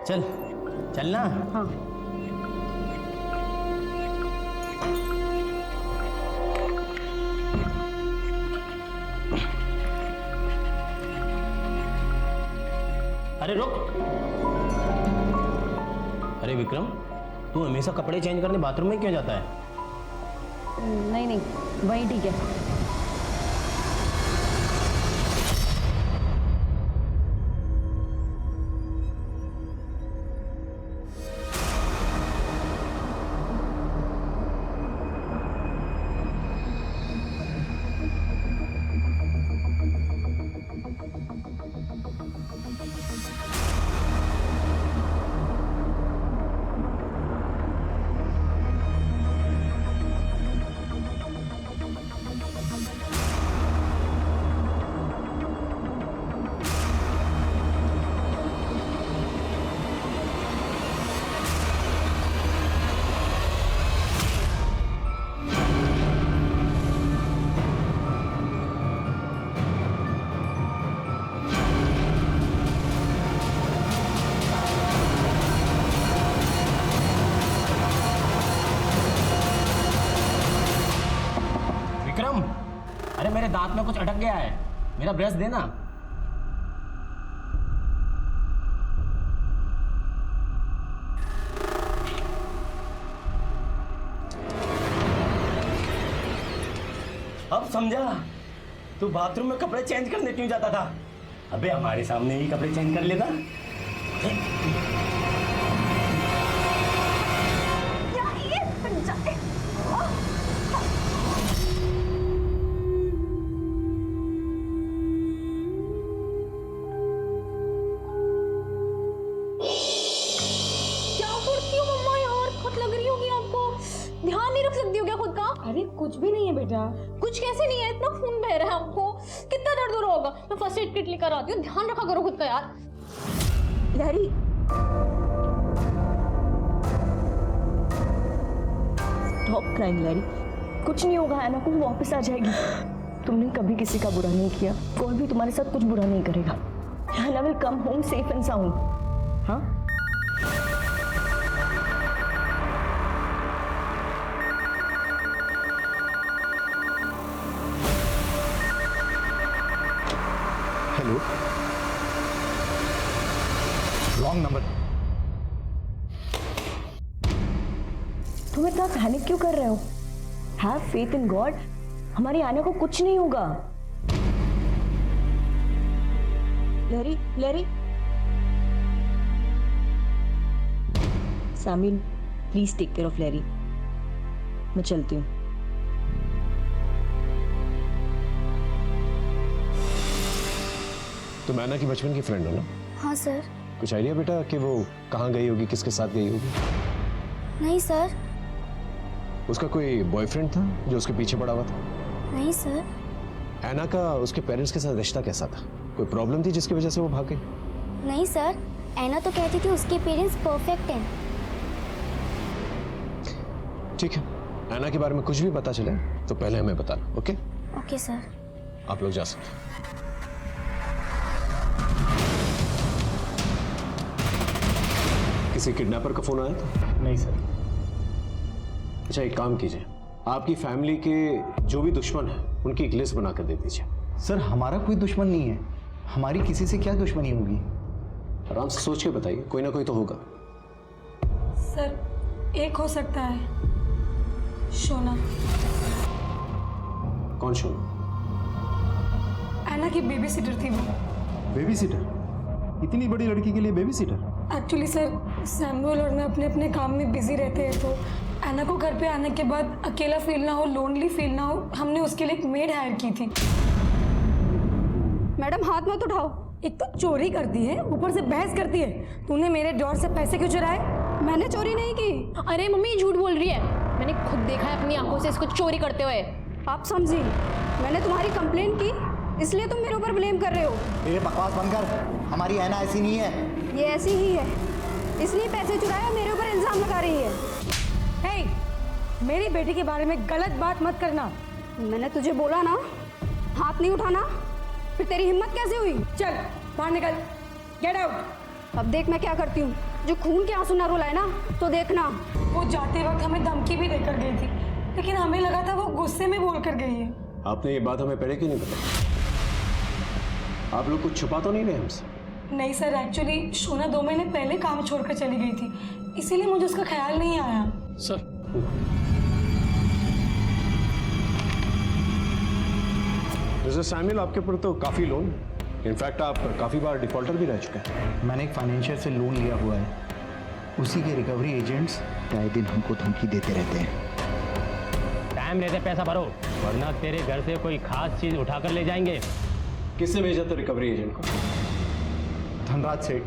चल चलना। हाँ। अरे रुक। अरे विक्रम, तू हमेशा कपड़े चेंज करने बाथरूम में क्यों जाता है? नहीं नहीं, वही ठीक है। विक्रम, अरे मेरे दांत में कुछ अटक गया है, मेरा ब्रश देना। अब समझा तू बाथरूम में कपड़े चेंज करने क्यों जाता था। अबे हमारे सामने ही कपड़े चेंज कर लेता। ध्यान नहीं रख सकती हो क्या खुद का? अरे कुछ भी नहीं है बेटा। कुछ कैसे नहीं है, इतना खून बह रहा है आपको, कितना दर्द हो रहा होगा। मैं फर्स्ट एड किट लेकर आती हूँ, ध्यान रखा करो खुद का यार। लहरी, स्टॉप क्राइंग लहरी, कुछ नहीं होगा, ऐना को वापस आ जाएगी। तुमने कभी किसी का बुरा नहीं किया, कोई भी तुम्हारे साथ कुछ बुरा नहीं करेगा। Anna will come home safe and sound. हाँ, हेलो, रॉन्ग नंबर। तुम इतना पैनिक क्यों कर रहे हो? हैव फेथ इन गॉड, हमारी आने को कुछ नहीं होगा। लहरी, लहरी, सामिन प्लीज टेक केयर ऑफ लहरी। मैं चलती हूँ। तुम ऐना की बचपन की फ्रेंड हो ना? हाँ सर। कुछ आइडिया बेटा कि वो कहाँ गई होगी, किसके साथ गई होगी? नहीं सर। उसका कोई बॉयफ्रेंड था जो उसके पीछे पड़ा हुआ था? नहीं सर। ऐना का उसके पेरेंट्स के साथ रिश्ता कैसा था? कोई प्रॉब्लम थी जिसकी वजह से वो भाग गई? नहीं सर, ऐना तो कहती थी उसके पेरेंट्स परफेक्ट हैं। ठीक है, ऐना के बारे में कुछ भी पता चले तो पहले हमें बताना। ओके? Okay sir. आप लोग जा सकते। किसी किडनैपर का फोन आया था? नहीं सर। अच्छा, एक काम कीजिए, आपकी फैमिली के जो भी दुश्मन है उनकी एक लिस्ट बनाकर दे दीजिए। सर हमारा कोई दुश्मन नहीं है, हमारी किसी से क्या दुश्मनी होगी? आराम से सोच के बताइए, कोई ना कोई तो होगा। सर एक हो सकता है, शोना। कौन शोना? ऐना की बेबी सीटर थी वो। Baby seater? इतनी बड़ी लड़की के लिए baby seater? Actually sir, Samuel और मैं अपने अपने काम में बिजी रहते हैं, तो ऐना को घर पे आने के बाद अकेला फील ना हो, लोनली फील ना हो, हमने उसके लिए एक मेड हायर की थी। मैडम हाथ मत उठाओ। एक तो चोरी करती है, ऊपर से बहस करती है। तूने मेरे ड्रॉर से पैसे क्यों चुराए? मैंने चोरी नहीं की। अरे मम्मी झूठ बोल रही है, मैंने खुद देखा है अपनी आंखों से इसको चोरी करते हुए। आप समझी, मैंने तुम्हारी कंप्लेंट की इसलिए तुम मेरे ऊपर ब्लेम कर रहे हो। तेरे बकवास बंद कर, हमारी ऐना ऐसी नहीं है। ये ऐसी ही है, इसलिए पैसे चुराए और मेरे ऊपर इल्जाम लगा रही है। हे, मेरी बेटी के बारे में गलत बात मत करना। मैंने तुझे बोला ना हाथ नहीं उठाना, फिर तेरी हिम्मत कैसे हुई? चल बाहर निकल, गेट आउट। अब देख मैं क्या करती हूँ। जो खून के आंसू ना रुलाए ना तो देखना। वो जाते वक्त हमें धमकी भी देकर गई थी, लेकिन हमें लगा था वो गुस्से में बोल कर गई है। आपने ये बात हमें पहले क्यों नहीं बताई? आप लोग कुछ छुपा तो नहीं रहे हमसे? नहीं सर, एक्चुअली शोना 2 महीने पहले काम छोड़कर चली गई थी, इसीलिए मुझे उसका ख्याल नहीं आया। सर मिस्टर सैमुअल, आपके ऊपर तो काफ़ी लोन, इनफैक्ट आप काफ़ी बार डिफॉल्टर भी रह चुके हैं। मैंने एक फाइनेंशियल से लोन लिया हुआ है, उसी के रिकवरी एजेंट्स आए दिन हमको धमकी देते रहते हैं। टाइम रहते पैसा भरो, वरना तेरे घर से कोई खास चीज उठाकर ले जाएंगे। किसने भेजा था रिकवरी एजेंट को? धनराज सेठ।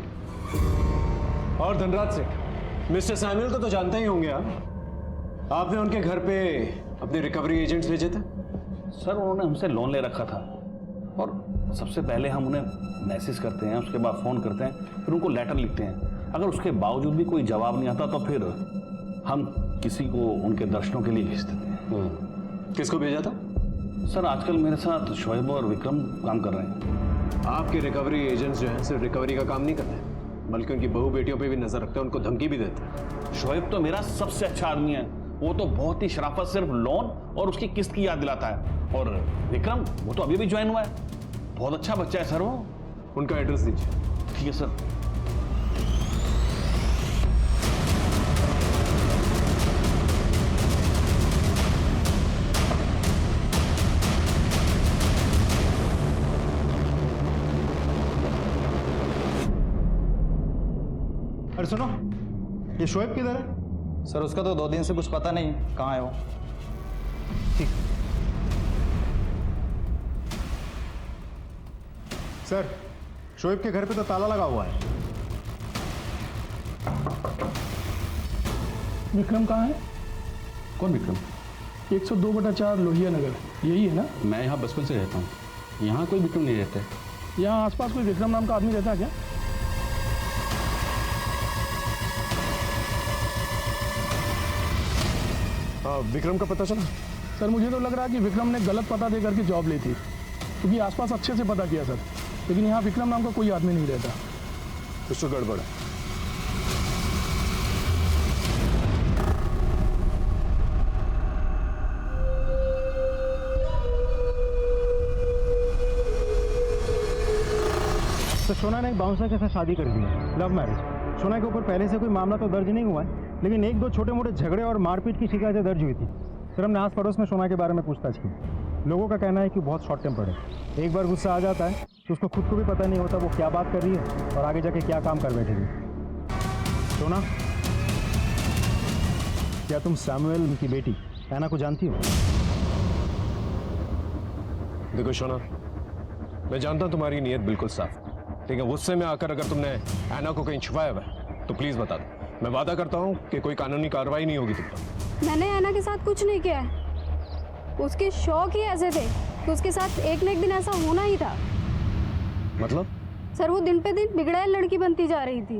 और धनराज सेठ, मिस्टर सैमुअल को तो जानते ही होंगे आप। आपने उनके घर पे अपने रिकवरी एजेंट्स भेजे थे? सर उन्होंने हमसे लोन ले रखा था, और सबसे पहले हम उन्हें मैसेज करते हैं, उसके बाद फ़ोन करते हैं, फिर उनको लेटर लिखते हैं। अगर उसके बावजूद भी कोई जवाब नहीं आता तो फिर हम किसी को उनके दर्शनों के लिए भेज देते हैं। किसको भेजा था? सर आजकल मेरे साथ शोएब और विक्रम काम कर रहे हैं। आपके रिकवरी एजेंट्स जो हैं सिर्फ रिकवरी का काम नहीं करते, बल्कि उनकी बहू बेटियों पे भी नजर रखते हैं, उनको धमकी भी देते हैं। शोएब तो मेरा सबसे अच्छा आदमी है, वो तो बहुत ही शराफत सिर्फ लोन और उसकी किस्त की याद दिलाता है। और विक्रम, वो तो अभी भी ज्वाइन हुआ है, बहुत अच्छा बच्चा है सर वो। उनका एड्रेस दीजिए। ठीक है सर। अरे सुनो, ये शोएब किधर है? सर उसका तो 2 दिन से कुछ पता नहीं कहाँ है वो। ठीक। सर, शोएब के घर पे तो ताला लगा हुआ है। विक्रम कहाँ है? कौन विक्रम? 102/4 लोहिया नगर, यही है ना? मैं यहाँ बचपन से रहता हूँ, यहाँ कोई विक्रम नहीं रहता है। यहाँ आसपास कोई विक्रम नाम का आदमी रहता है क्या? विक्रम का पता चला? सर मुझे तो लग रहा है कि विक्रम ने गलत पता दे करके जॉब ली थी, क्योंकि आसपास अच्छे से पता किया सर, लेकिन यहाँ विक्रम नाम का कोई आदमी नहीं रहता। कुछ तो गड़बड़ है। तो सोना ने एक बाउंसर के साथ शादी कर दी है, लव मैरिज। सोना के ऊपर पहले से कोई मामला तो दर्ज नहीं हुआ है, लेकिन 1-2 छोटे मोटे झगड़े और मारपीट की शिकायतें दर्ज हुई थी। फिर हमने आस पड़ोस में सोना के बारे में पूछताछ की। लोगों का कहना है कि बहुत शॉर्ट टेम्पर्ड है, एक बार गुस्सा आ जाता है तो उसको खुद को भी पता नहीं होता वो क्या बात कर रही है और आगे जाके क्या काम कर बैठेगी। सोना, क्या तुम सैमुअल की बेटी ऐना को जानती हो? देखो सोना, मैं जानता हूँ तुम्हारी नीयत बिल्कुल साफ, ठीक है? गुस्से में आकर अगर तुमने ऐना को कहीं छुपाया हुआ है तो प्लीज़ बता दो। मैं वादा करता हूँ कि कोई कानूनी कार्रवाई नहीं होगी तुम पर। मैंने ऐना के साथ कुछ नहीं किया है, उसके शौक ही ऐसे थे कि उसके साथ एक न एक दिन ऐसा होना ही था। मतलब? सर वो दिन पे दिन बिगड़ैल लड़की बनती जा रही थी।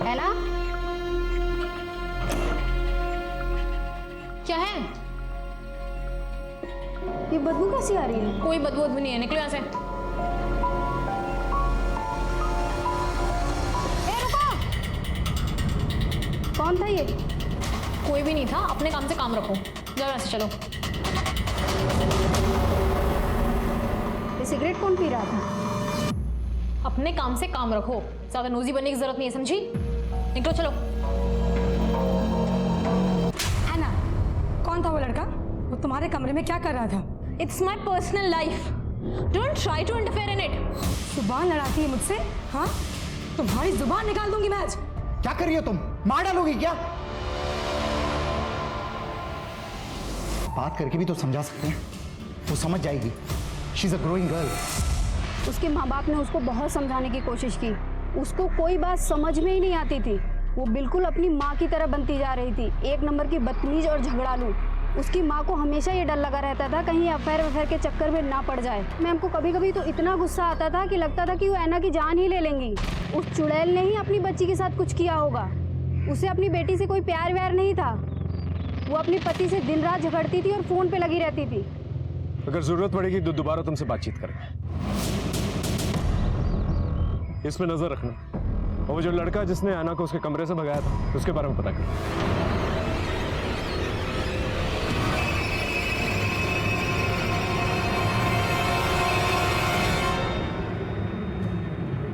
ऐना, क्या है? ये बदबू कैसी आ रही है? कोई बदबू नहीं है, निकलो यहाँ से। कौन था ये? कोई भी नहीं था, अपने काम से काम रखो, जाओ यहाँ से, चलो। ये सिगरेट कौन पी रहा था? अपने काम से काम रखो, ज्यादा नोजी बनने की जरूरत नहीं है, समझी? निकलो, चलो। ऐना, कौन था वो लड़का? वो तुम्हारे कमरे में क्या कर रहा था? It's my personal life, don't try to interfere in it. जुबान लड़ाती है मुझसे? हाँ, तुम्हारी जुबान निकाल दूंगी मैं आज। क्या कर रही हो तुम? मार डालोगी क्या? बात करके भी तो समझा सकते हैं, वो समझ जाएगी। She is a growing girl. उसके माँ बाप ने उसको बहुत समझाने की कोशिश की, उसको कोई बात समझ में ही नहीं आती थी। वो बिल्कुल अपनी माँ की तरह बनती जा रही थी, एक नंबर की बदतमीज और झगड़ालू। उसकी माँ को हमेशा ये डर लगा रहता था कहीं अफेयर के चक्कर में ना पड़ जाए। मैम को कभी कभी तो इतना गुस्सा आता था कि लगता था कि वो ऐना की जान ही ले लेंगी। उस चुड़ैल ने ही अपनी बच्ची के साथ कुछ किया होगा। उसे अपनी बेटी से कोई प्यार व्यार नहीं था। वो अपने पति से दिन रात झगड़ती थी और फ़ोन पे लगी रहती थी। अगर जरूरत पड़ेगी तो दोबारा तुमसे बातचीत करेंगे। इस पे नजर रखना, और वो जो लड़का जिसने ऐना को उसके कमरे से भगाया था उसके बारे में पता करना।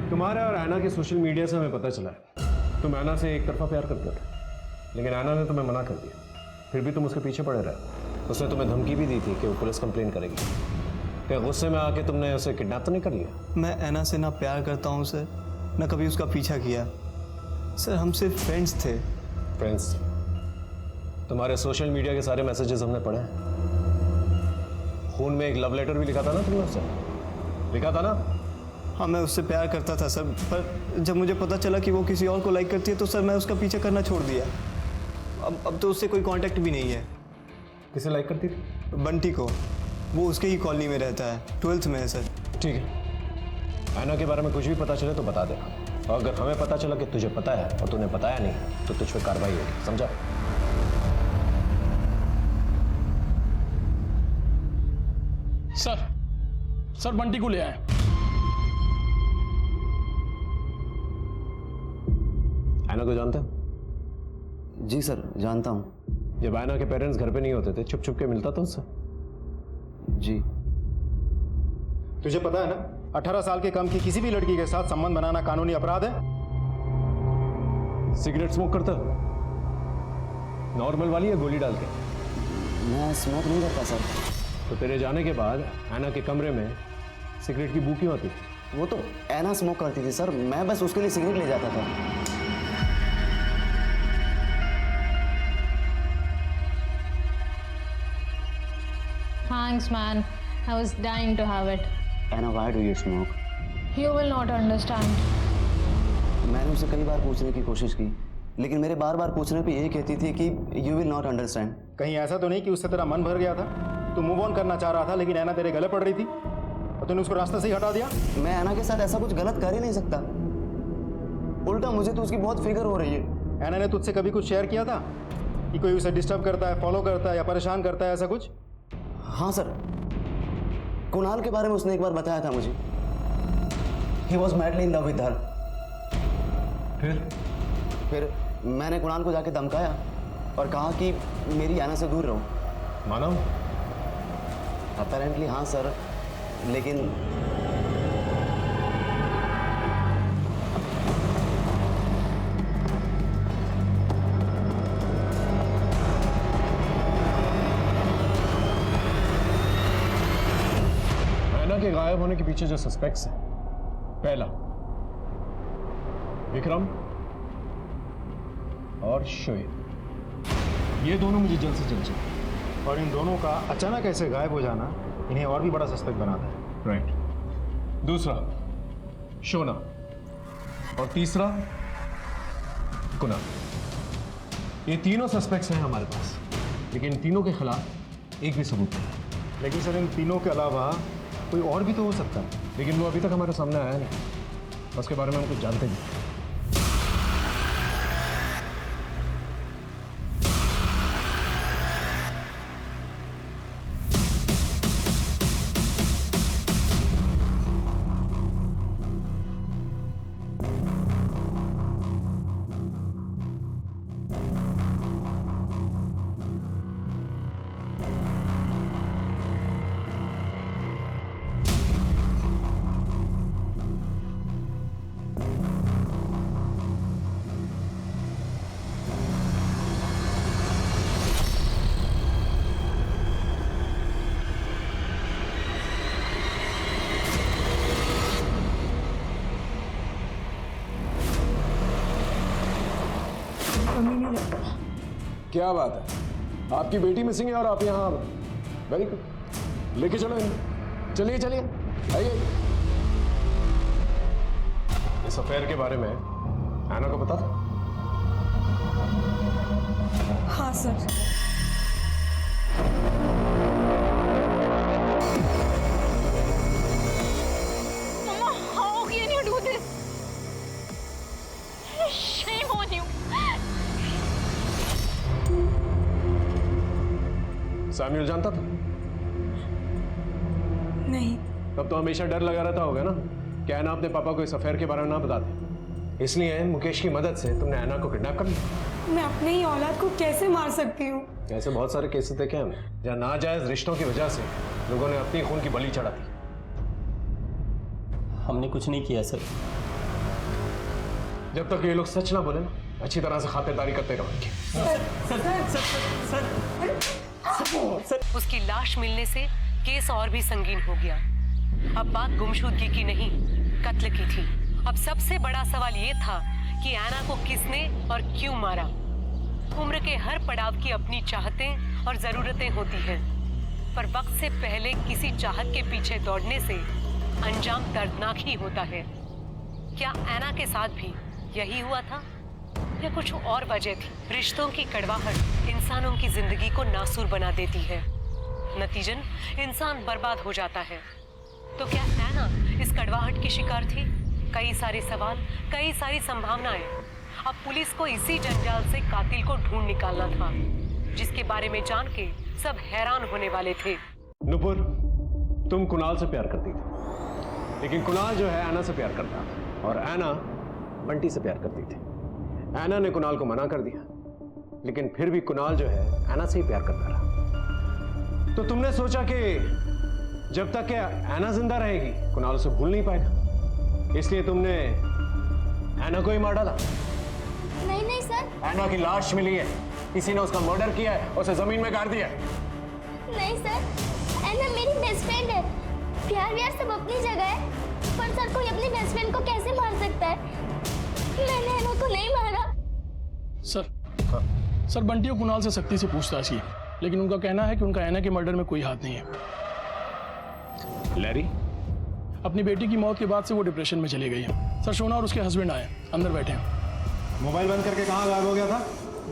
तुम्हारे और ऐना के सोशल मीडिया से हमें पता चला है तुम ऐना से एक तरफा प्यार करते थे, लेकिन ऐना ने तुम्हें मना कर दिया। फिर भी तुम उसके पीछे पड़े रहे। उसने तुम्हें धमकी भी दी थी कि वो पुलिस कंप्लेन करेगी। क्या गुस्से में आके तुमने उसे किडनैप तो नहीं कर लिया? मैं ऐना से ना प्यार करता हूँ सर, ना कभी उसका पीछा किया सर। हम सिर्फ फ्रेंड्स थे। फ्रेंड्स? तुम्हारे सोशल मीडिया के सारे मैसेजेस हमने पढ़े हैं। खून में एक लव लेटर भी लिखा था ना तुमने उससे? लिखा था ना? हाँ, मैं उससे प्यार करता था सर, पर जब मुझे पता चला कि वो किसी और को लाइक करती है तो सर मैं उसका पीछा करना छोड़ दिया। अब तो उससे कोई कांटेक्ट भी नहीं है। किसे लाइक करती थी? बंटी को। वो उसके ही कॉलोनी में रहता है, 12th में है सर। ठीक है, ऐना के बारे में कुछ भी पता चले तो बता देना, और अगर हमें पता चला कि तुझे पता है और तूने बताया नहीं तो तुझ पे कार्रवाई होगी, समझा? सर बंटी को ले आए। ऐना को जानते हो? जी सर, जानता हूँ। जब ऐना के पेरेंट्स घर पे नहीं होते थे, छुप छुप के मिलता था उससे? जी। तुझे पता है ना, 18 साल के कम की किसी भी लड़की के साथ संबंध बनाना कानूनी अपराध है। सिगरेट स्मोक करता हो? नॉर्मल वाली या गोली डाल के? मैं स्मोक नहीं करता सर। तो तेरे जाने के बाद ऐना के कमरे में सिगरेट की बू क्यों आती? वो तो ऐना स्मोक करती थी सर, मैं बस उसके लिए सिगरेट ले जाता था। Thanks, man. I was dying to have it. Anna, why do you smoke? You will not understand. मैंने उसे कई बार पूछने की कोशिश की, लेकिन मेरे बार बार पूछने पे यही कहती थी कि you will not understand. कहीं ऐसा तो नहीं कि उससे तेरा मन भर गया था, तू मूव ऑन करना चाह रहा था, लेकिन ऐना तेरे गले पड़ रही थी और तूने उसको रास्ते से ही हटा दिया? मैं ऐना के साथ ऐसा कुछ गलत कर ही नहीं सकता। उल्टा मुझे तो उसकी बहुत फिक्र हो रही है। ऐना ने तुझसे कभी कुछ शेयर किया था कि कोई उसे डिस्टर्ब करता है, फॉलो करता है या परेशान करता है, ऐसा कुछ? हाँ सर, कुणाल के बारे में उसने एक बार बताया था मुझे। He was madly in love with her. फिर मैंने कुणाल को जाके धमकाया और कहा कि मेरी ऐना से दूर रहो। मानो? अपेरेंटली हाँ सर, लेकिन ऐना के गायब होने के पीछे जो सस्पेक्ट्स हैं, पहला विक्रम और शोएब, ये दोनों मुझे जल्द से जल्द चाहिए। और इन दोनों का अचानक ऐसे गायब हो जाना इन्हें और भी बड़ा सस्पेक्ट बनाता है। राइट। दूसरा शोना, और तीसरा कुणाल। ये तीनों सस्पेक्ट्स हैं हमारे पास, लेकिन इन तीनों के खिलाफ एक भी सबूत नहीं है। लेकिन सर, इन तीनों के अलावा कोई और भी तो हो सकता है। लेकिन वो अभी तक हमारे सामने आया नहीं, उसके बारे में हम कुछ जानते नहीं। क्या बात है, आपकी बेटी मिसिंग है और आप यहाँ? वेरी गुड, लेके चलो इन्हें। चलिए चलिए, आइए। इस अफेयर के बारे में ऐना को पता था? हाँ sir. Mama, how can you do this? Shame on you. Samuel जानता था? नहीं। तब तो हमेशा डर लगा रहता होगा ना कि ऐना अपने पापा को इस अफेयर के बारे में ना बता दे, इसलिए मुकेश की मदद से तुमने ऐना को किडनैप कर लिया। मैं अपने ही औलाद को कैसे मार सकती हूँ? ऐसे बहुत सारे केसेस देखे हमने जहाँ नाजायज रिश्तों की वजह से लोगों ने अपनी खून की बलि चढ़ा दी। हमने कुछ नहीं किया सर। जब तक ये लोग सच ना बोले ना, अच्छी तरह से खातिरदारी करते रहेंगे। उसकी लाश मिलने से केस और भी संगीन हो गया। अब बात गुमशुदगी की नहीं, कत्ल की थी। अब सबसे बड़ा सवाल ये था कि ऐना को किसने और क्यों मारा। उम्र के हर पड़ाव की अपनी चाहतें और जरूरतें होती हैं, पर वक्त से पहले किसी चाहत के पीछे दौड़ने से अंजाम दर्दनाक ही होता है। क्या ऐना के साथ भी यही हुआ था या कुछ और वजह थी? रिश्तों की कड़वाहट इंसानों की जिंदगी को नासूर बना देती है, नतीजन इंसान बर्बाद हो जाता है। तो क्या ऐना इस कड़वाहट की शिकार थी? कई सारे सवाल, कई सारी संभावनाएं। अब पुलिस को इसी जंजाल से कातिल को ढूंढ निकालना था, जिसके बारे में जान के सब हैरान होने वाले थे। नुपुर, तुम कुणाल से प्यार करती थी, लेकिन कुणाल जो है ऐना से प्यार करता था और ऐना बंटी से प्यार करती थी। ऐना ने कुणाल को मना कर दिया, लेकिन फिर भी कुणाल जो है ऐना से ही प्यार करता रहा। तो तुमने सोचा कि जब तक कि ऐना जिंदा रहेगी कुणाल उसे भूल नहीं पाएगा, इसलिए तुमने ऐना को ही मार डाला। नहीं नहीं सर। ऐना की लाश मिली है, किसी ने उसका मर्डर किया है, उसे जमीन में गाड़ दिया। नहीं सर, ऐना मेरी बेस्ट फ्रेंड है। प्यार व्यार सब अपनी जगह है, पर सर कोई अपनी बेस्ट फ्रेंड को कैसे मार सकता है? मैंने ऐना को नहीं मारा। सर बंटी और कुणाल से सख्ती से पूछताछ की, लेकिन उनका कहना है कि उनका ऐना के मर्डर में कोई हाथ नहीं है। लैरी? अपनी बेटी की मौत के बाद से वो डिप्रेशन में चली गई है। सर शोना और उसके हस्बैंड आए, अंदर बैठे हैं। मोबाइल बंद करके कहाँ गायब हो गया था?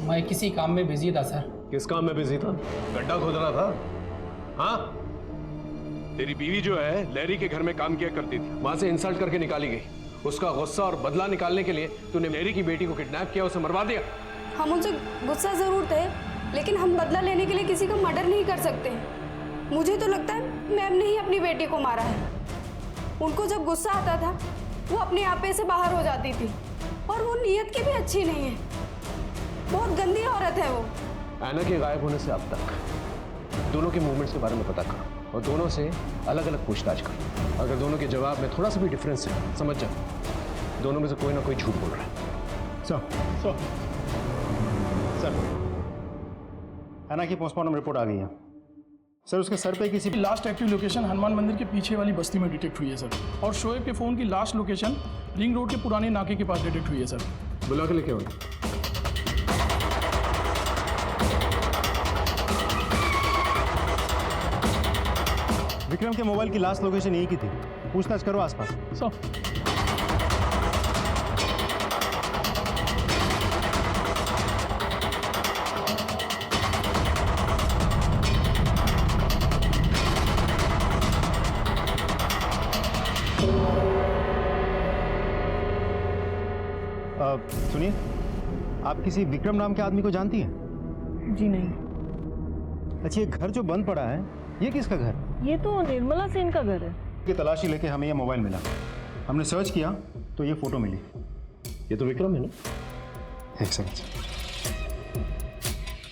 मैं किसी काम में बिजी था सर। किस काम में बिजी था? गड्ढा खोद रहा था? हाँ? तेरी बीवी जो है लैरी के घर में काम किया करती थी, वहां से इंसल्ट करके निकाली गई। उसका गुस्सा और बदला निकालने के लिए तूने लैरी की बेटी को किडनैप किया, उसे मरवा दिया। हम उनसे गुस्सा जरूर थे, लेकिन हम बदला लेने के लिए किसी का मर्डर नहीं कर सकते। मुझे तो लगता है मैम ने ही अपनी बेटी को मारा है। उनको जब गुस्सा आता था वो अपने आपे से बाहर हो जाती थी, और वो नीयत की भी अच्छी नहीं है। बहुत गंदी औरत है वो। ऐना के गायब होने से अब तक दोनों के मूवमेंट्स के बारे में पता करो और दोनों से अलग अलग पूछताछ करो। अगर दोनों के जवाब में थोड़ा सा भी डिफरेंस है, समझ जाओ दोनों में से कोई ना कोई झूठ बोल रहा है। सर ऐना की पोस्टमार्टम रिपोर्ट आ गई है सर। उसके सर पे किसी लास्ट एक्टिव लोकेशन हनुमान मंदिर के पीछे वाली बस्ती में डिटेक्ट हुई है सर, और शोएब के फोन की लास्ट लोकेशन रिंग रोड के पुराने नाके के पास डिटेक्ट हुई है सर। बुला के लेके आओ। विक्रम के मोबाइल की लास्ट लोकेशन यही की थी, पूछताछ करो आसपास। सुनिए, आप किसी विक्रम नाम के आदमी को जानती हैं? जी नहीं। अच्छा, ये घर जो बंद पड़ा है ये किसका घर? ये तो निर्मला सेन का घर है। की तलाशी लेके हमें ये मोबाइल मिला, हमने सर्च किया तो ये फोटो मिली। ये तो विक्रम है ना? एक सेकंड।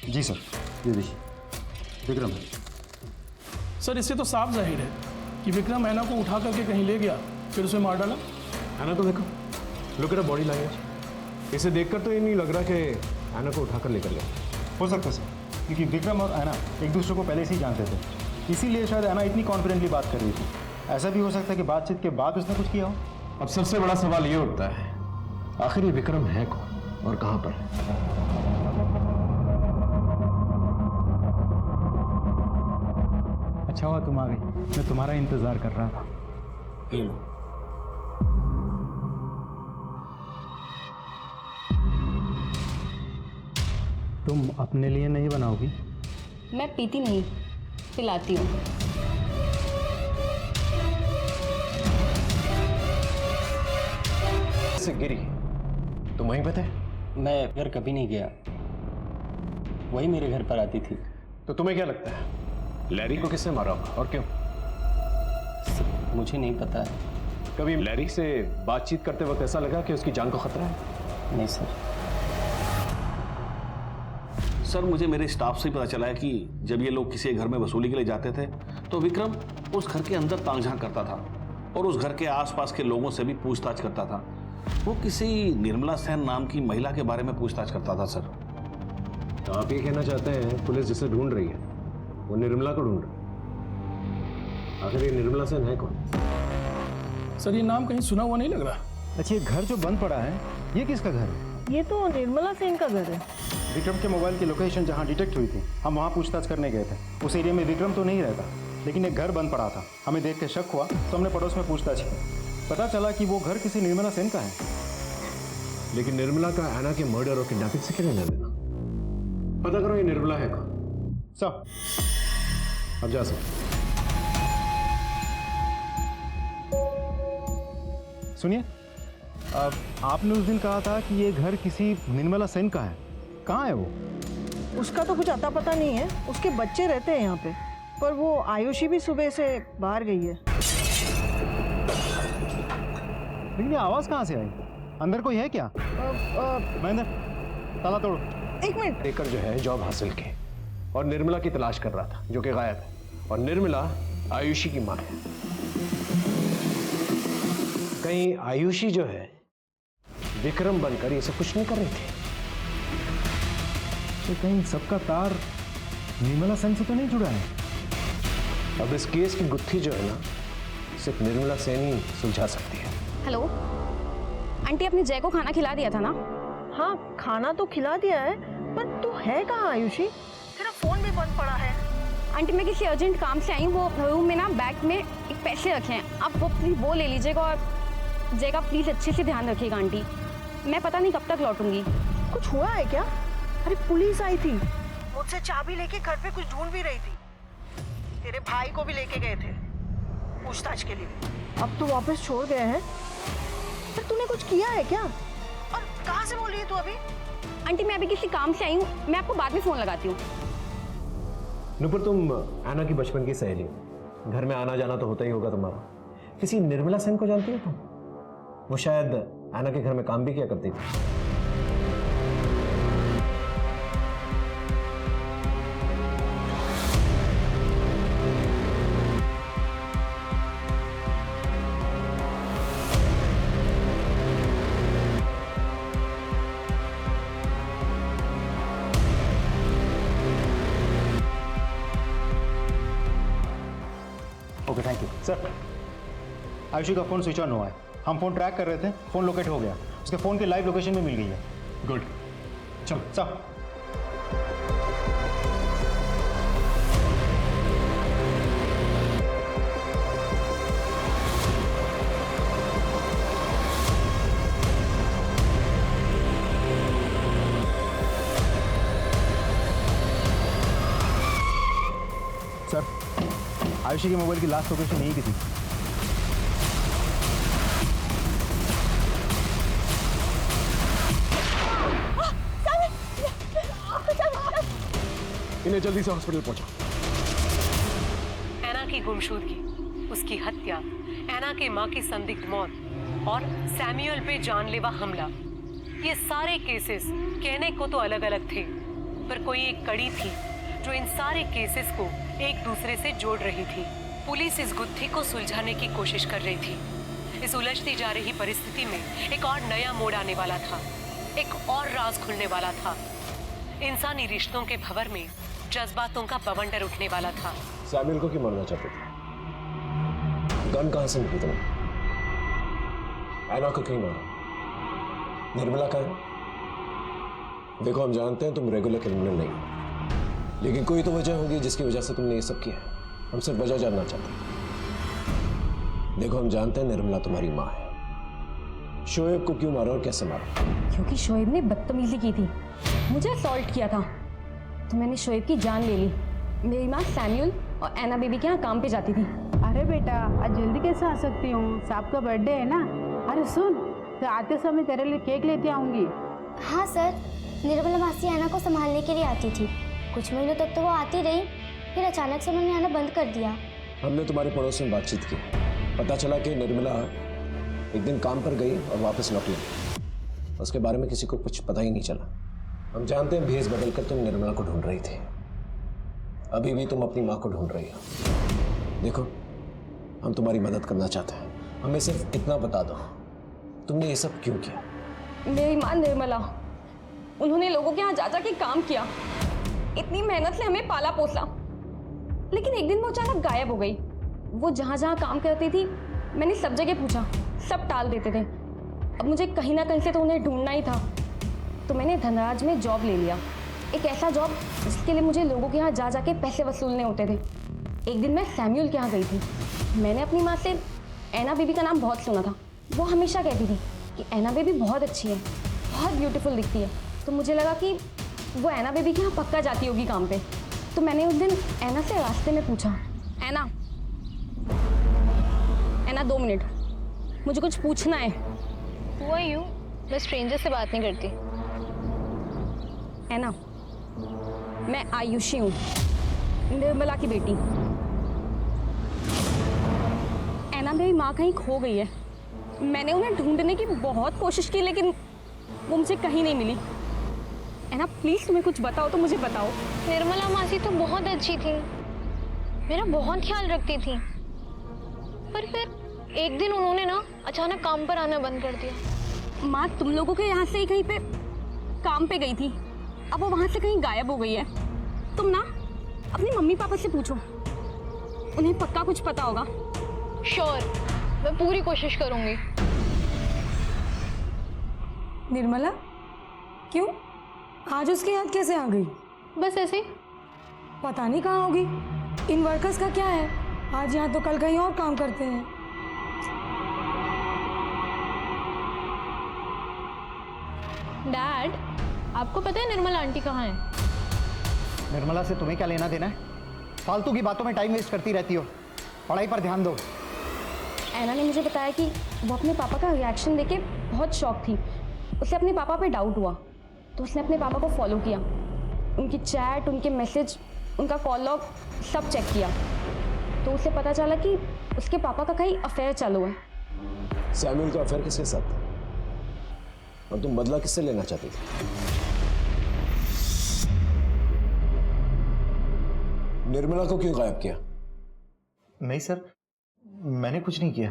जी सर, ये देखिए विक्रम है। सर इससे तो साफ जाहिर है कि विक्रम ऐना को उठा करके कहीं ले गया, फिर उसे मार डाला। ऐना को देखो, लुक एट बॉडी लैंग्वेज। इसे देखकर तो ये नहीं लग रहा कि ऐना को उठाकर लेकर गया। हो सकता सर, क्योंकि विक्रम और ऐना एक दूसरे को पहले से ही जानते थे, इसीलिए शायद ऐना इतनी कॉन्फिडेंटली बात कर रही थी। ऐसा भी हो सकता है कि बातचीत के बाद उसने कुछ किया हो। अब सबसे बड़ा सवाल ये उठता है, आखिर ये विक्रम है कौन और कहाँ पर है? अच्छा हुआ तुम आ गई, मैं तुम्हारा इंतजार कर रहा था। तुम अपने लिए नहीं बनाओगी? मैं पीती नहीं, पिलाती हूँ। से गिरी तुम वहीं पे थे? मैं घर कभी नहीं गया, वही मेरे घर पर आती थी। तो तुम्हें क्या लगता है लैरी को किसने मारा होगा और क्यों? मुझे नहीं पता है। कभी लैरी से बातचीत करते वक्त ऐसा लगा कि उसकी जान को खतरा है? नहीं सर। सर मुझे मेरे स्टाफ से ही पता चला है कि जब ये लोग किसी घर में वसूली के लिए जाते थे तो विक्रम उस घर के अंदर ताक झांक करता था और उस घर के आसपास के लोगों से भी पूछताछ करता था। वो किसी निर्मला सेन नाम की महिला के बारे में पूछताछ करता था सर। तो आप ये कहना चाहते हैं पुलिस जिसे ढूंढ रही है वो निर्मला को ढूंढ रही है? आखिर ये निर्मला सेन है कौन? सर ये नाम कहीं सुना हुआ नहीं लग रहा। अच्छा, ये घर जो बंद पड़ा है ये किसका घर है? ये तो निर्मला सेन का घर है। विक्रम के मोबाइल की लोकेशन जहाँ डिटेक्ट हुई थी, हम वहाँ पूछताछ करने गए थे। उस एरिया में विक्रम तो नहीं रहता, लेकिन एक घर बंद पड़ा था। हमें देख के शक हुआ तो हमने पड़ोस में पूछताछ की। पता चला कि वो घर किसी निर्मला सेन का है। लेकिन निर्मला का एना के मर्डर और किडनैपिंग से क्या लेना देना? पता करो ये निर्मला है कौन। सब अब जा सकते। सुनिए, आपने उस दिन कहा था कि ये घर किसी निर्मला सेन का है। कहाँ है वो? उसका तो कुछ अता पता नहीं है। उसके बच्चे रहते हैं यहाँ पे, पर वो आयुषी भी सुबह से बाहर गई है। लेकिन ये आवाज कहाँ से आई? अंदर कोई है क्या? महेंद्र, ताला तोड़ो। एक मिनट। देकर जो है जॉब हासिल की और निर्मला की तलाश कर रहा था जो कि गायब है। और निर्मला आयुषी की माँ है। कहीं आयुषी जो है विक्रम बनकर ये सब कुछ नहीं कर रही थी? तो कहीं सबका तार निर्मला सेन से तो नहीं जुड़ा है? अब इस केस की गुत्थी जो है ना सिर्फ निर्मला सेन ही सुलझा सकती है। हेलो आंटी, आपने जय को खाना खिला दिया था ना? हाँ, खाना तो खिला दिया है, पर तू है कहाँ आयुषी? तेरा फोन भी बंद पड़ा है। आंटी मैं किसी अर्जेंट काम से आई हूँ। वो रूम में ना बैग में एक पैसे रखे हैं, आप वो प्लीज वो ले लीजिएगा। और जय का प्लीज अच्छे से ध्यान रखिएगा आंटी। मैं पता नहीं कब तक लौटूंगी। कुछ हुआ है क्या? अरे पुलिस आई थी, मुझसे चाबी लेके घर पे कुछ ढूंढ भी रही थी। तेरे भाई को भी लेके गए थे पूछताछ के लिए। अब तो वापस छोड़ गए हैं। पर तूने कुछ किया है क्या? और कहाँ से बोल रही है तू अभी? आंटी मैं अभी किसी काम से आई हूँ, मैं आपको बाद में फोन लगाती हूँ। नुपुर, तुम एना की बचपन की सहेली हो, घर में आना जाना तो होता ही होगा तुम्हारा। किसी निर्मला सेन को जानती हो तुम? वो शायद एना के घर में काम भी किया करती थी। Okay, thank you sir. Ayushi का फोन स्विच ऑन हुआ है। हम फोन ट्रैक कर रहे थे, फोन लोकेट हो गया। उसके फोन की लाइव लोकेशन भी मिल गई है। गुड, चलो सर। सर, आयुषी के मोबाइल की लास्ट लोकेशन यही की थी। इन्हें जल्दी से हॉस्पिटल पहुंचाओ। एना की गुमशुदगी, उसकी हत्या, एना के मां की संदिग्ध मौत और सैमुअल पे जानलेवा हमला, ये सारे केसेस कहने को तो अलग अलग थे, पर कोई एक कड़ी थी जो इन सारे केसेस को एक दूसरे से जोड़ रही थी। पुलिस इस गुत्थी को सुलझाने की कोशिश कर रही थी। इस उलझती जा रही परिस्थिति में एक और नया मोड़ आने वाला था, एक और राज खुलने वाला था। इंसानी रिश्तों के भंवर में जज्बातों का बवंडर उठने वाला था। सैमुअल को क्यों मारना चाहते थे? गन कहां से मिली तुम्हें? एना को क्यों मारा? निर्मला का है? देखो, हम जानते हैं तुम रेगुलर क्रिमिनल नहीं हो, लेकिन कोई तो वजह होगी जिसकी वजह से तुमने ये सब किया। हम सिर्फ वजह जानना चाहते हैं। देखो, हम जानते हैं निर्मला तुम्हारी माँ है। शोएब को क्यों मारा और कैसे मारा? क्योंकि शोएब ने बदतमीजी की थी, मुझे असॉल्ट किया था, तो मैंने शोएब की जान ले ली। मेरी माँ सैमुअल और एना बेबी के यहाँ काम पे जाती थी। अरे बेटा, आज जल्दी कैसे आ सकती हूँ? साहब का बर्थडे है ना। अरे सुन, तो आते समय तेरे लिए केक लेते आऊँगी। हाँ सर, निर्मला मासी एना को संभालने के लिए आती थी। कुछ महीनों तक तो वो आती रही, फिर अचानक से उन्होंने आना बंद कर दिया। हमने तुम्हारे पड़ोस में बातचीत की, पता चला कि निर्मला एक दिन काम पर गई और वापस लौटी नहीं। उसके बारे में किसी को कुछ पता ही नहीं चला। हम जानते हैं भेस बदलकर तुम निर्मला को ढूंढ रही थी, अभी भी तुम अपनी माँ को ढूंढ रही हो। देखो, हम तुम्हारी मदद करना चाहते हैं, हमें सिर्फ इतना बता दो, तुमने ये सब क्यों किया? मेरी माँ निर्मला, उन्होंने लोगों के यहाँ जा जा के काम किया, इतनी मेहनत से हमें पाला पोसा, लेकिन एक दिन वो अचानक गायब हो गई। वो जहाँ जहाँ काम करती थी मैंने सब जगह पूछा, सब टाल देते थे। अब मुझे कहीं ना कहीं से तो उन्हें ढूंढना ही था, तो मैंने धनराज में जॉब ले लिया, एक ऐसा जॉब जिसके लिए मुझे लोगों के यहाँ जा जा के पैसे वसूलने होते थे। एक दिन मैं सैम्यूल के यहाँ गई थी। मैंने अपनी माँ से ऐना बीबी का नाम बहुत सुना था। वो हमेशा कहती थी कि ऐना बेबी बहुत अच्छी है, बहुत ब्यूटीफुल दिखती है। तो मुझे लगा कि वो ऐना बेबी के यहाँ पक्का जाती होगी काम पे। तो मैंने उस दिन ऐना से रास्ते में पूछा, ऐना 2 मिनट, मुझे कुछ पूछना है। Who are you? मैं स्ट्रेंजर से बात नहीं करती। ऐना, मैं आयुषी हूँ, निर्मला की बेटी। ऐना मेरी माँ कहीं खो गई है। मैंने उन्हें ढूंढने की बहुत कोशिश की, लेकिन वो मुझे कहीं नहीं मिली। ऐना प्लीज तुम्हें कुछ बताओ तो मुझे बताओ। निर्मला मासी तो बहुत अच्छी थी, मेरा बहुत ख्याल रखती थी, पर फिर एक दिन उन्होंने ना अचानक काम पर आना बंद कर दिया। माँ तुम लोगों के यहाँ से ही कहीं पे काम पे गई थी, अब वो वहाँ से कहीं गायब हो गई है। तुम ना अपनी मम्मी पापा से पूछो, उन्हें पक्का कुछ पता होगा। श्योर, मैं पूरी कोशिश करूंगी। निर्मला, क्यों आज उसकी याद कैसे आ गई? बस ऐसे ही। पता नहीं कहाँ होगी। इन वर्कर्स का क्या है, आज यहाँ तो कल कहीं और काम करते हैं। डैड, आपको पता है निर्मला आंटी कहाँ है? निर्मला से तुम्हें क्या लेना देना है? फालतू की बातों में टाइम वेस्ट करती रहती हो, पढ़ाई पर ध्यान दो। ऐना ने मुझे बताया कि वो अपने पापा का रिएक्शन देके बहुत शॉक थी। उसे अपने पापा पे डाउट हुआ, तो उसने अपने पापा को फॉलो किया, उनकी चैट, उनके मैसेज, उनका कॉल लॉग सब चेक किया। तो उसे पता चला कि उसके पापा का कहीं अफेयर चालू है। सैम्यूल का अफेयर किसके साथ था? और तुम बदला किससे लेना चाहती थी? निर्मला को क्यों गायब किया? नहीं सर, मैंने कुछ नहीं किया।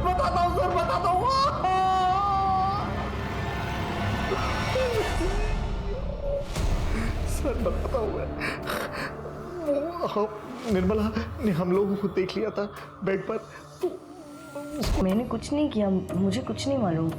बताता हूँ सर, बताता हूँ। सर बताता हूँ मैं। निर्मला ने हम लोगों को देख लिया था बेड पर, तो मैंने कुछ नहीं किया, मुझे कुछ नहीं मालूम।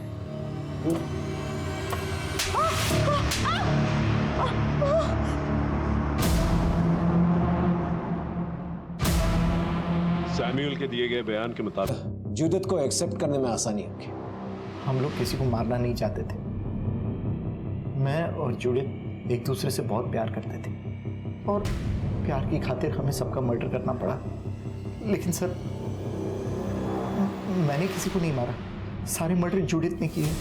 सैम्यूल के दिए गए बयान के मुताबिक जूदित को एक्सेप्ट करने में आसानी होगी। हम लोग किसी को मारना नहीं चाहते थे। मैं और जूडिथ एक दूसरे से बहुत प्यार करते थे और प्यार की खातिर हमें सबका मर्डर करना पड़ा। लेकिन सर, मैंने किसी को नहीं मारा, सारे मर्डर जूडिथ ने किए।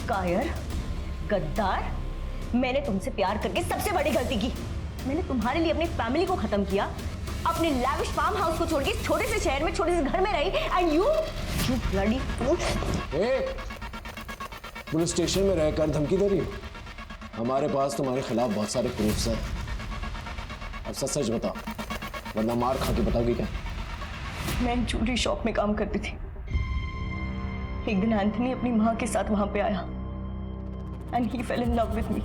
कायर, गद्दार, मैंने तुमसे प्यार करके सबसे बड़ी गलती की। मैंने तुम्हारे लिए अपनी फैमिली को खत्म किया, अपने लैविश फार्म हाउस को छोड़ के छोटे से शहर में छोटे से घर में रही, and you bloody fool. Police station में रहकर धमकी दे रही? हमारे पास तुम्हारे खिलाफ बहुत सारे प्रूफ्स हैं। अब सच सच बताओ, वरना मार खा के बताओगी क्या? मैं ज्वेलरी शॉप में काम करती थी। एक दिन एंथनी अपनी माँ के साथ वहां पे आया and he fail in love with me.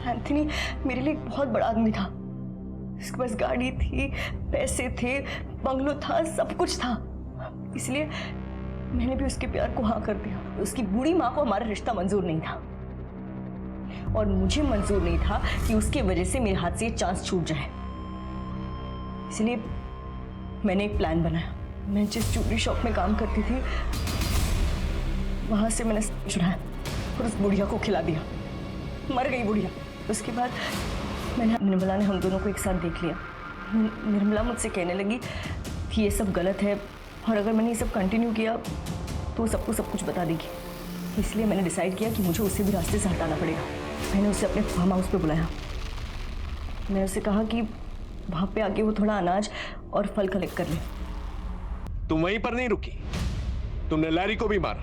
Anthony मेरे लिए एक बहुत बड़ा आदमी था। उसके पास गाड़ी थी, पैसे थे, बंगलो था, सब कुछ था। इसलिए मैंने भी उसके प्यार को हाँ कर दिया। उसकी बूढ़ी माँ को हमारा रिश्ता मंजूर नहीं था और मुझे मंजूर नहीं था कि उसकी वजह से मेरे हाथ से ये चांस छूट जाए। इसलिए मैंने एक प्लान बनाया। मैं जिस ज्वेलरी शॉप में काम करती थी वहां से मैंने चुराया और उस बुढ़िया को खिला दिया। मर गई बुढ़िया। उसके बाद निर्मला ने हम दोनों को एक साथ देख लिया। निर्मला मुझसे कहने लगी कि ये सब गलत है और अगर मैंने ये सब कंटिन्यू किया तो सबको सब कुछ बता देगी। इसलिए मैंने डिसाइड किया कि मुझे उसे भी रास्ते से हटाना पड़ेगा। मैंने उसे अपने फार्म हाउस पे बुलाया। मैं उसे कहा कि वहां पे आके वो थोड़ा अनाज और फल कलेक्ट कर ले। तुम वहीं पर नहीं रुकी, तुमने लैरी को भी मारा।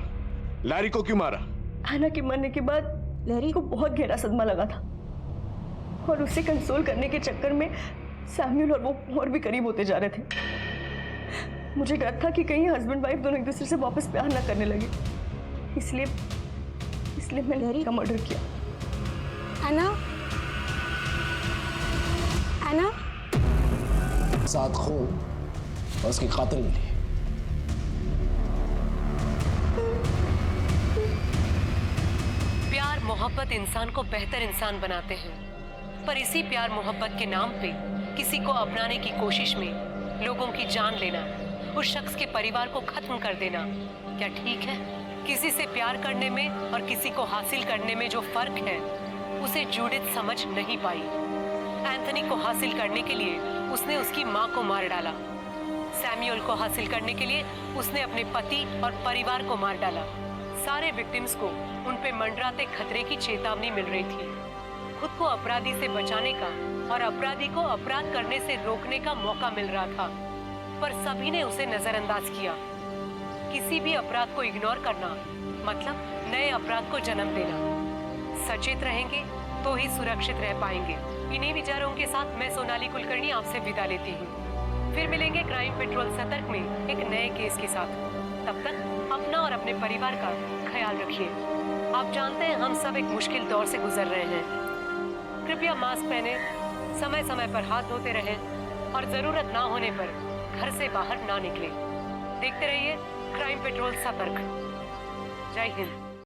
लैरी को क्यों मारा? हैना के मरने के बाद लैरी को बहुत गहरा सदमा लगा था और उसे कंसोल करने के चक्कर में सैम्यूल और वो और भी करीब होते जा रहे थे। मुझे डर था कि कहीं हस्बैंड वाइफ दोनों एक दूसरे से वापस प्यार ना करने लगे, इसलिए मैंने लैरी का मर्डर किया। हैना, हैना, साथ खून और उसकी कातिल मिली। प्यार मोहब्बत इंसान को बेहतर इंसान बनाते हैं, पर इसी प्यार मोहब्बत के नाम पे किसी को अपनाने की कोशिश में लोगों की जान लेना, उस शख्स के परिवार को खत्म कर देना, क्या ठीक है? किसी से प्यार करने में और किसी को हासिल करने में जो फर्क है उसे जूडिथ समझ नहीं पाई। एंथनी को हासिल करने के लिए उसने उसकी माँ को मार डाला। सैम्यूअल को हासिल करने के लिए उसने अपने पति और परिवार को मार डाला। सारे विक्टिम्स को उन पे मंडराते खतरे की चेतावनी मिल रही थी। खुद को अपराधी से बचाने का और अपराधी को अपराध करने से रोकने का मौका मिल रहा था, पर सभी ने उसे नजरअंदाज किया। किसी भी अपराध को इग्नोर करना मतलब नए अपराध को जन्म देना। सचेत रहेंगे तो ही सुरक्षित रह पाएंगे। इन्हीं विचारों के साथ मैं सोनाली कुलकर्णी आपसे विदा लेती हूँ। फिर मिलेंगे क्राइम पेट्रोल सतर्क में एक नए केस के साथ। तब तक अपना और अपने परिवार का ख्याल रखिए। आप जानते हैं हम सब एक मुश्किल दौर से गुजर रहे हैं। कृपया मास्क पहने, समय समय पर हाथ धोते रहें और जरूरत ना होने पर घर से बाहर ना निकलें। देखते रहिए क्राइम पेट्रोल सतर्क। जय हिंद।